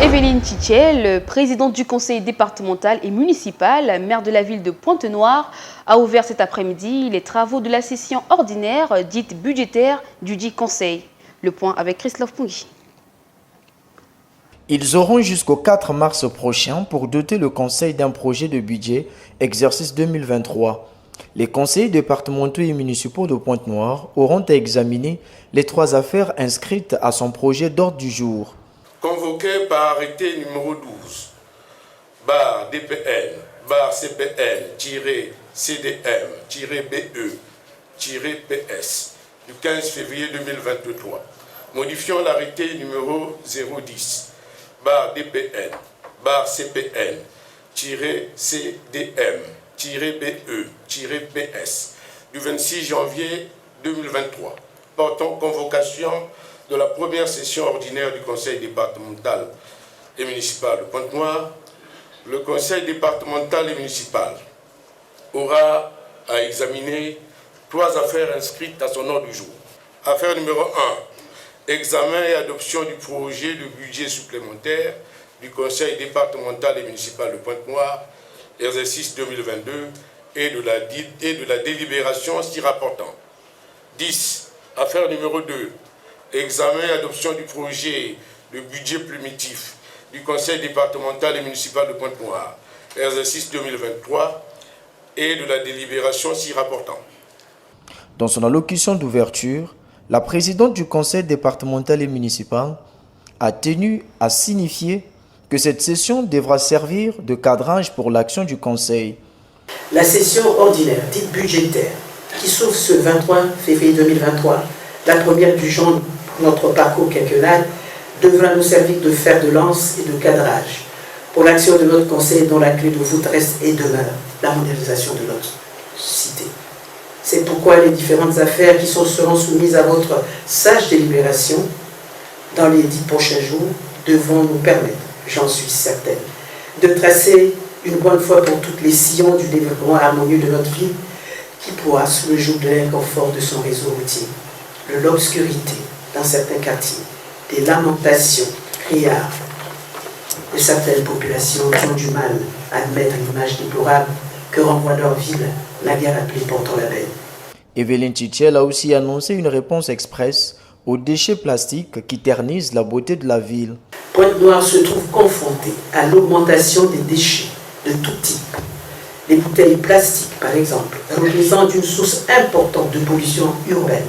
Evelyne Tchitchel, présidente du conseil départemental et municipal, maire de la ville de Pointe-Noire, a ouvert cet après-midi les travaux de la session ordinaire dite budgétaire du dit conseil. Le point avec Christophe Pungui. Ils auront jusqu'au 4 mars prochain pour doter le conseil d'un projet de budget exercice 2023. Les conseillers départementaux et municipaux de Pointe-Noire auront à examiner les 3 affaires inscrites à son projet d'ordre du jour. Convoqué par arrêté numéro 12, barre DPN, barre CPN-CDM-BE-PS du 15 février 2023, modifiant l'arrêté numéro 010, barre DPN, barre CPN-CDM-BE-PS du 26 janvier 2023, portant convocation de la première session ordinaire du conseil départemental et municipal de Pointe-Noire. Le conseil départemental et municipal aura à examiner 3 affaires inscrites à son ordre du jour. Affaire numéro 1, examen et adoption du projet de budget supplémentaire du conseil départemental et municipal de Pointe-Noire, exercice 2022, et de la délibération s'y rapportant. 10. Affaire numéro 2, examen et adoption du projet de budget primitif du conseil départemental et municipal de Pointe-Noire, exercice 2023, et de la délibération s'y rapportant. Dans son allocution d'ouverture, la présidente du conseil départemental et municipal a tenu à signifier que cette session devra servir de cadrage pour l'action du conseil. La session ordinaire, dite budgétaire, qui s'ouvre ce 23 février 2023, la première du genre de notre parcours quinquennal, devra nous servir de fer de lance et de cadrage pour l'action de notre conseil dont la clé de voûte reste et demeure la modernisation de notre cité. C'est pourquoi les différentes affaires qui seront soumises à votre sage délibération dans les 10 prochains jours devront nous permettre, j'en suis certaine, de tracer une bonne fois pour toutes les sillons du développement harmonieux de notre ville qui pourra, sous le joug de l'inconfort de son réseau routier, de l'obscurité dans certains quartiers, des lamentations criardes de certaines populations qui ont du mal à admettre l'image déplorable que renvoie leur ville, la guerre appelée portant la belle. Evelyne Tchitchel a aussi annoncé une réponse express aux déchets plastiques qui ternissent la beauté de la ville. Pointe-Noire se trouve confrontée à l'augmentation des déchets de tout type. Les bouteilles plastiques, par exemple, représentent une source importante de pollution urbaine,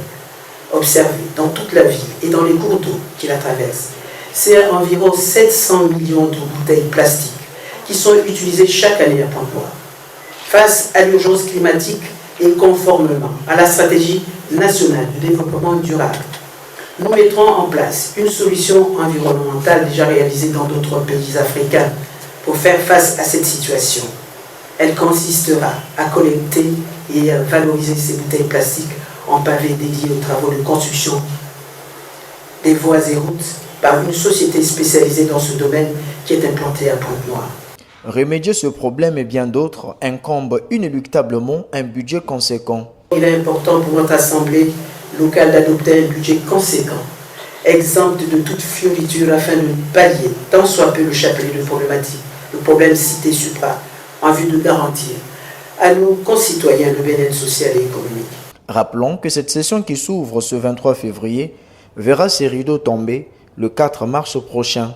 observée dans toute la ville et dans les cours d'eau qui la traversent. C'est environ 700 millions de bouteilles plastiques qui sont utilisées chaque année à Pointe-Noire. Face à l'urgence climatique et conformément à la stratégie nationale de développement durable, nous mettrons en place une solution environnementale déjà réalisée dans d'autres pays africains pour faire face à cette situation. Elle consistera à collecter et à valoriser ces bouteilles plastiques en pavé dédiés aux travaux de construction des voies et routes par une société spécialisée dans ce domaine qui est implantée à Pointe-Noire. Remédier ce problème et bien d'autres incombe inéluctablement un budget conséquent. Il est important pour notre assemblée locale d'adopter un budget conséquent, exempt de toute fioriture afin de pallier tant soit peu le chapelet de problématiques, le problème cité supra, en vue de garantir à nos concitoyens le bien-être social et économique. Rappelons que cette session qui s'ouvre ce 23 février verra ses rideaux tomber le 4 mars prochain.